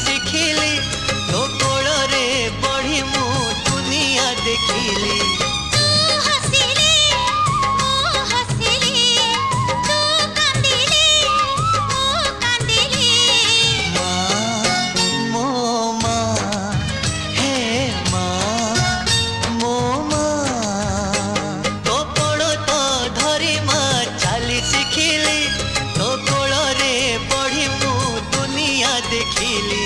शिखिली तो कोल रे बढ़ी मु दुनिया देखिली। शिखिली तो कोल रे बढ़ी मु दुनिया देखिली।